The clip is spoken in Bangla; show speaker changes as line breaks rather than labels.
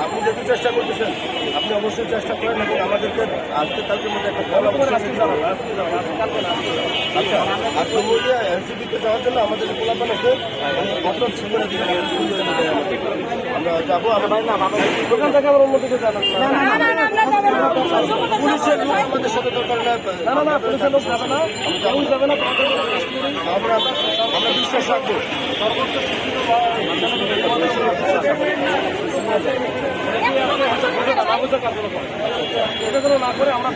আপনি যেহেতু চেষ্টা করতেছেন, আপনি অবশ্যই চেষ্টা করেন এবং আমাদেরকে আজকে কালকের মধ্যে একটা ফল আচ্ছা। আর সমুদ্রে এনসিপিতে যাওয়ার জন্য আমাদের পোলাপান আছে, আপনার ছেলেরা আমরা যাবো। ওখান থেকে আমার অন্যদিকে জানান পুলিশের লোক আমাদের সাথে দরকার না, পুলিশের লোক যাবে না, যাবে না, আমরা বিশ্বাস রাখবো। এটা না করে আমরা